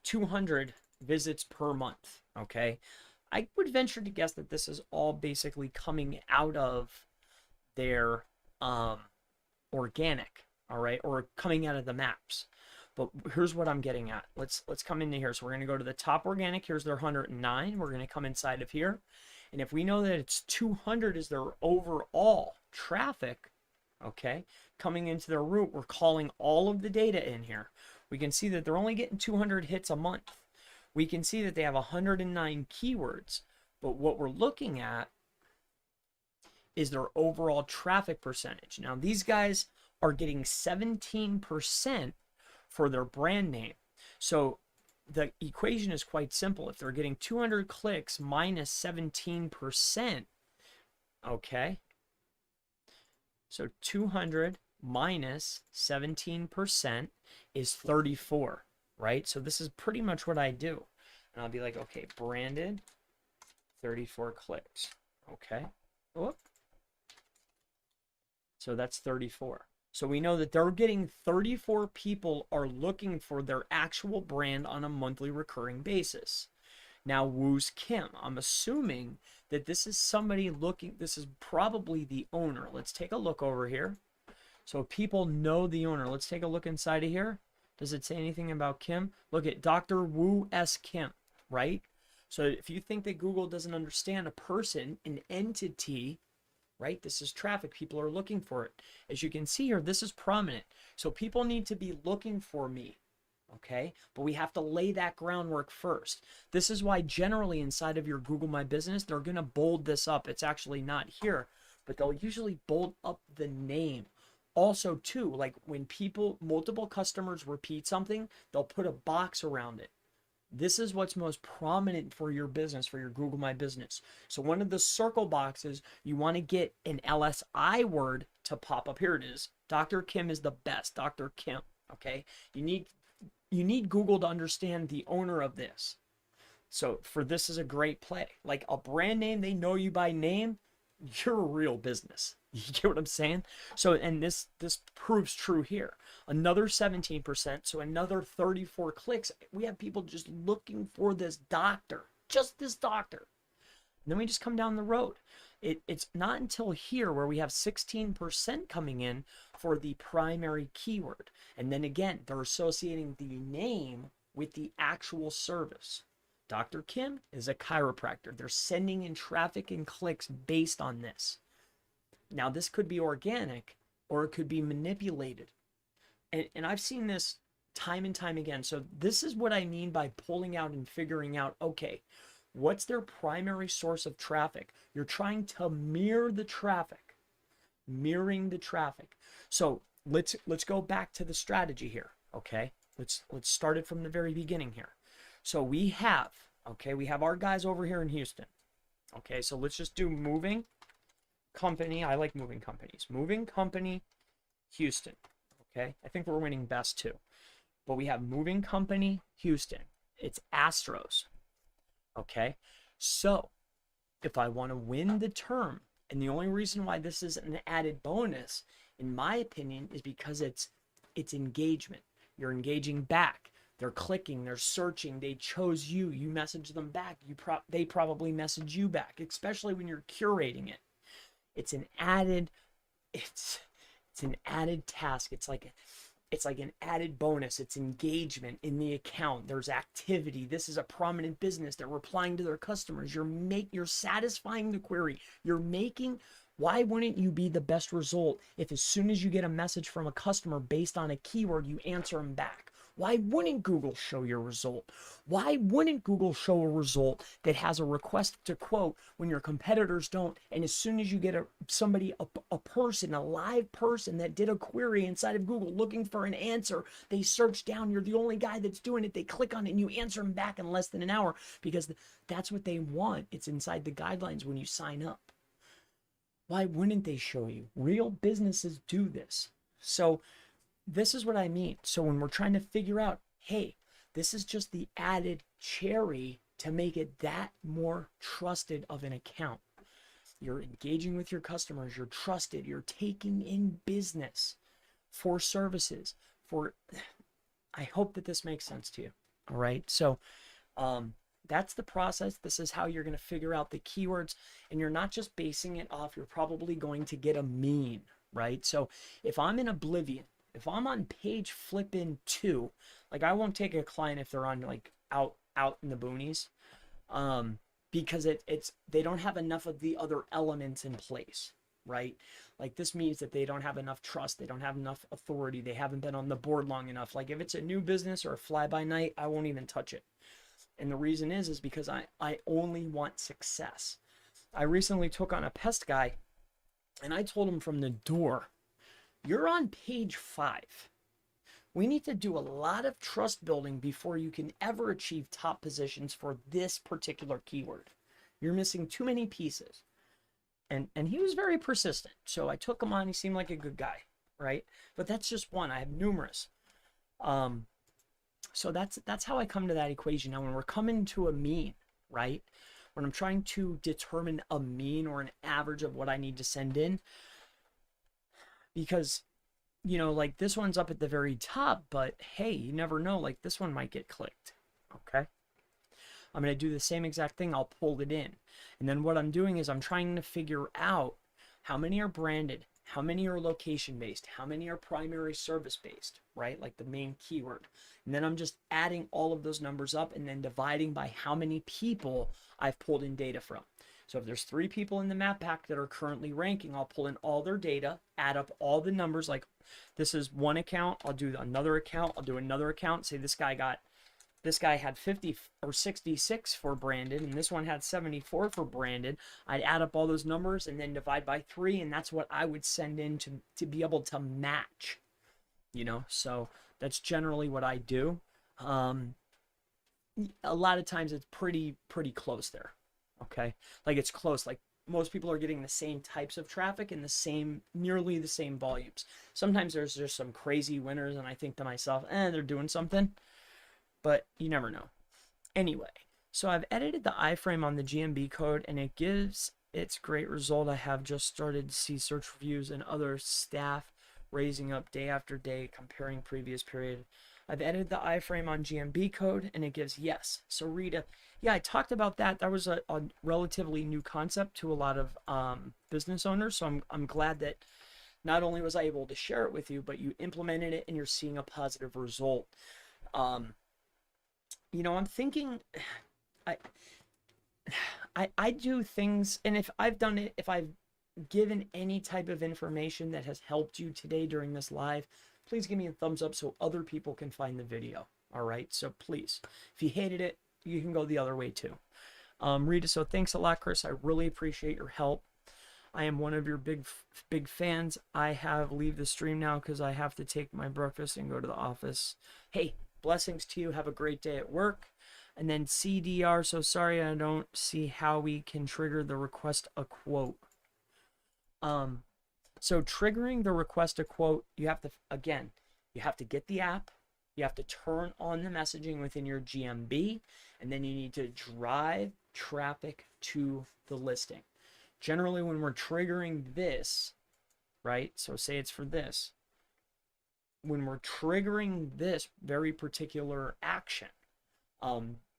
Speaker 1: 200 visits per month. Okay, I would venture to guess that this is all basically coming out of their organic, all right, or coming out of the maps. But here's what I'm getting at. Let's come into here. So we're going to go to the top organic. Here's their 109. We're going to come inside of here, and if we know that it's 200 is their overall traffic, okay, coming into their route, we're calling all of the data in here. We can see that they're only getting 200 hits a month. We can see that they have 109 keywords, but what we're looking at is their overall traffic percentage. Now, these guys are getting 17% for their brand name. So the equation is quite simple. If they're getting 200 clicks minus 17%, okay, so 200 minus 17% is 34. Right? So this is pretty much what I do. And I'll be like, okay, branded, 34 clicks. Okay. Whoop. So that's 34. So we know that they're getting 34 people are looking for their actual brand on a monthly recurring basis. Now, who's Kim? I'm assuming that this is somebody looking, this is probably the owner. Let's take a look over here. So people know the owner. Let's take a look inside of here. Does it say anything about Kim? Look at Dr. Wu S. Kim, right? So if you think that Google doesn't understand a person, an entity, right? This is traffic. People are looking for it. As you can see here, this is prominent. So people need to be looking for me, okay? But we have to lay that groundwork first. This is why generally inside of your Google My Business, they're going to bold this up. It's actually not here, but they'll usually bold up the name. Also, too, like when multiple customers repeat something, they'll put a box around it. This is what's most prominent for your business, for your Google My Business. So one of the circle boxes, you want to get an LSI word to pop up. Here it is. Dr. Kim is the best. Dr. Kim. Okay. You need Google to understand the owner of this. So for this is a great play. Like a brand name, they know you by name. You're a real business. You get what I'm saying? So, and this proves true here. Another 17%, so another 34 clicks. We have people just looking for this doctor, just this doctor. And then we just come down the road. It's not until here where we have 16% coming in for the primary keyword. And then again, they're associating the name with the actual service. Dr. Kim is a chiropractor. They're sending in traffic and clicks based on this. Now, this could be organic or it could be manipulated. And I've seen this time and time again. So this is what I mean by pulling out and figuring out, okay, what's their primary source of traffic? You're trying to mirror the traffic, mirroring the traffic. So let's go back to the strategy here, okay? Let's start it from the very beginning here. So we have, Okay, we have our guys over here in Houston. Okay, so let's just do moving company. I like moving companies. Moving company, Houston. Okay, I think we're winning best too. But we have moving company, Houston. It's Astros. Okay, so if I want to win the term, and the only reason why this is an added bonus, in my opinion, is because it's engagement. You're engaging back. They're clicking, they're searching, they chose you, you message them back, they probably message you back, especially when you're curating it. It's an added it's an added task. It's like an added bonus. It's engagement in the account. There's activity. This is a prominent business. They're replying to their customers. You're satisfying the query. Why wouldn't you be the best result if as soon as you get a message from a customer based on a keyword, you answer them back? Why wouldn't Google show your result? Why wouldn't Google show a result that has a request to quote when your competitors don't? And as soon as you get a person, a live person that did a query inside of Google looking for an answer, they search down, you're the only guy that's doing it. They click on it and you answer them back in less than an hour because that's what they want. It's inside the guidelines when you sign up. Why wouldn't they show you? Real businesses do this. So this is what I mean. So when we're trying to figure out, hey, this is just the added cherry to make it that more trusted of an account. You're engaging with your customers. You're trusted. You're taking in business for services. I hope that this makes sense to you. All right. So that's the process. This is how you're going to figure out the keywords. And you're not just basing it off. You're probably going to get a mean, right? So if I'm in Oblivion, if I'm on page flipping 2, like I won't take a client if they're on like out in the boonies, because they don't have enough of the other elements in place, right? Like this means that they don't have enough trust, they don't have enough authority, they haven't been on the board long enough. Like if it's a new business or a fly by night, I won't even touch it. And the reason is because I only want success. I recently took on a pest guy, and I told him from the door, you're on page 5. We need to do a lot of trust building before you can ever achieve top positions for this particular keyword. You're missing too many pieces. And he was very persistent. So I took him on. He seemed like a good guy, right? But that's just one. I have numerous. So that's how I come to that equation. Now, when we're coming to a mean, right? When I'm trying to determine a mean or an average of what I need to send in, because, you know, like this one's up at the very top, but hey, you never know. Like this one might get clicked. Okay. I'm going to do the same exact thing. I'll pull it in. And then what I'm doing is I'm trying to figure out how many are branded, how many are location based, how many are primary service based, right? Like the main keyword. And then I'm just adding all of those numbers up and then dividing by how many people I've pulled in data from. So if there's 3 people in the map pack that are currently ranking, I'll pull in all their data, add up all the numbers. Like this is one account, I'll do another account, I'll do another account. Say this guy had 50 or 66 for branded, and this one had 74 for branded. I'd add up all those numbers and then divide by 3, and that's what I would send in to be able to match, you know? So that's generally what I do. A lot of times it's pretty close there. Okay, like it's close. Like most people are getting the same types of traffic and nearly the same volumes. Sometimes there's just some crazy winners, and I think to myself, they're doing something, but you never know. Anyway, so I've edited the iframe on the GMB code, and it gives its great result. I have just started to see search reviews and other staff raising up day after day, comparing previous period. I've edited the iframe on GMB code, and it gives yes. So Rita, yeah, I talked about that. That was a relatively new concept to a lot of business owners. So I'm glad that not only was I able to share it with you, but you implemented it and you're seeing a positive result. You know, I'm thinking, I do things, and if I've done it, if I've given any type of information that has helped you today during this live, please give me a thumbs up so other people can find the video. All right. So please, if you hated it, you can go the other way too. Rita, so thanks a lot, Chris. I really appreciate your help. I am one of your big fans. I have leave the stream now because I have to take my breakfast and go to the office. Hey, blessings to you. Have a great day at work. And then CDR, so sorry, I don't see how we can trigger the request a quote. So triggering the request a quote, you have to, again, you have to get the app, you have to turn on the messaging within your GMB, and then you need to drive traffic to the listing. Generally, when we're triggering this, right? So say it's for this. When we're triggering this very particular action,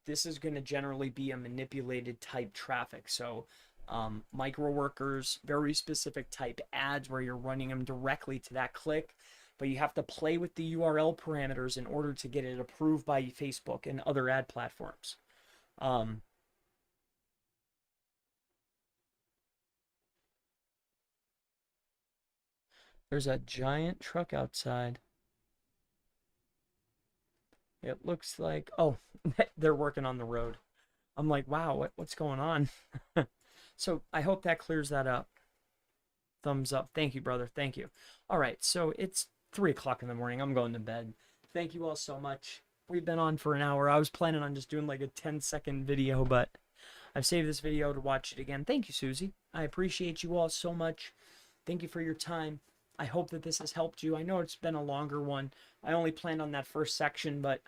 Speaker 1: this is going to generally be a manipulated type traffic. So micro workers, very specific type ads where you're running them directly to that click, but you have to play with the URL parameters in order to get it approved by Facebook and other ad platforms. There's a giant truck outside. It looks like, oh, they're working on the road. I'm like, wow, what's going on? So I hope that clears that up. Thumbs up. Thank you, brother. Thank you. All right, so it's 3 o'clock in the morning. I'm going to bed. Thank you all so much. We've been on for an hour. I was planning on just doing like a 10-second video, but I've saved this video to watch it again. Thank you, Susie. I appreciate you all so much. Thank you for your time. I hope that this has helped you. I know it's been a longer one. I only planned on that first section, but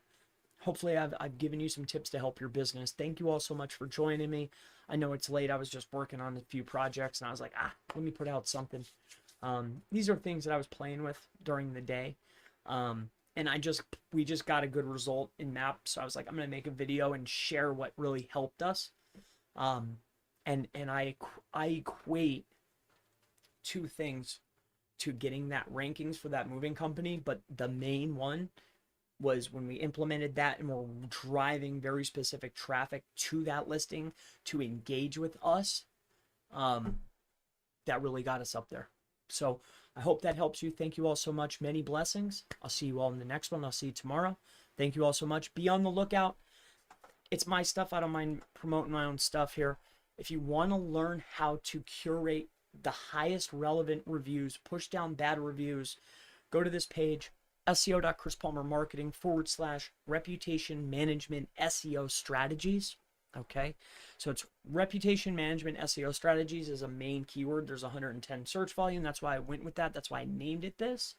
Speaker 1: hopefully I've given you some tips to help your business. Thank you all so much for joining me. I know it's late. I was just working on a few projects, and I was like, let me put out something. These are things that I was playing with during the day. And we just got a good result in Maps. So I was like, I'm going to make a video and share what really helped us. And I equate two things to getting that rankings for that moving company, but the main one was when we implemented that and we're driving very specific traffic to that listing to engage with us. That really got us up there. So I hope that helps you. Thank you all so much. Many blessings. I'll see you all in the next one. I'll see you tomorrow. Thank you all so much. Be on the lookout. It's my stuff. I don't mind promoting my own stuff here. If you want to learn how to curate the highest relevant reviews, push down bad reviews, go to this page, seo.chrispalmermarketing/reputation management SEO strategies. Okay, so it's reputation management SEO strategies is a main keyword. There's 110 search volume. That's why I went with that. That's why I named it this.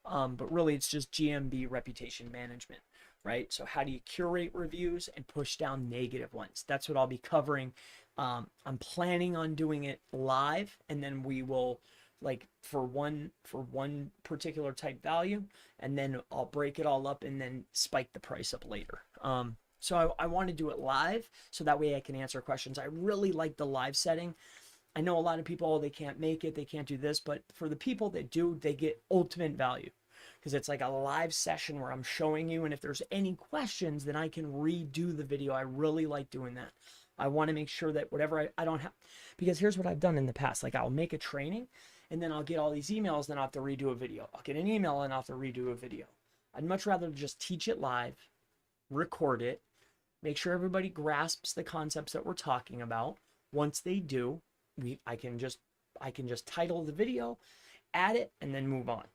Speaker 1: But really it's just GMB reputation management, right? So how do you curate reviews and push down negative ones? That's what I'll be covering. I'm planning on doing it live, and then we will like for one particular type value, and then I'll break it all up and then spike the price up later. So I want to do it live so that way I can answer questions. I really like the live setting. I know a lot of people, they can't make it, they can't do this, but for the people that do, they get ultimate value because it's like a live session where I'm showing you, and if there's any questions, then I can redo the video. I really like doing that. I want to make sure that whatever I don't have, because here's what I've done in the past. Like I'll make a training and then I'll get all these emails, then I'll have to redo a video. I'll get an email and I'll have to redo a video. I'd much rather just teach it live, record it, make sure everybody grasps the concepts that we're talking about. Once they do, I can just title the video, add it, and then move on,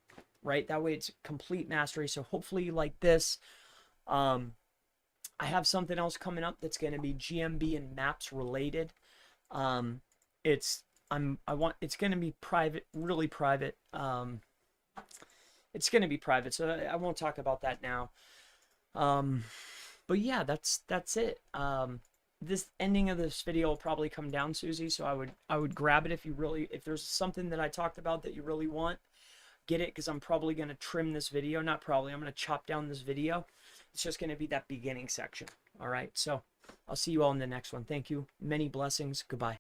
Speaker 1: right? That way it's complete mastery. So hopefully you like this. I have something else coming up that's going to be GMB and Maps related. It's going to be private, really private. It's going to be private, so I won't talk about that now. But yeah, that's it. This ending of this video will probably come down, Susie, so I would grab it if there's something that I talked about that you really want, get it, because I'm probably going to trim this video. Not probably, I'm going to chop down this video. It's just going to be that beginning section. All right, so I'll see you all in the next one. Thank you. Many blessings. Goodbye.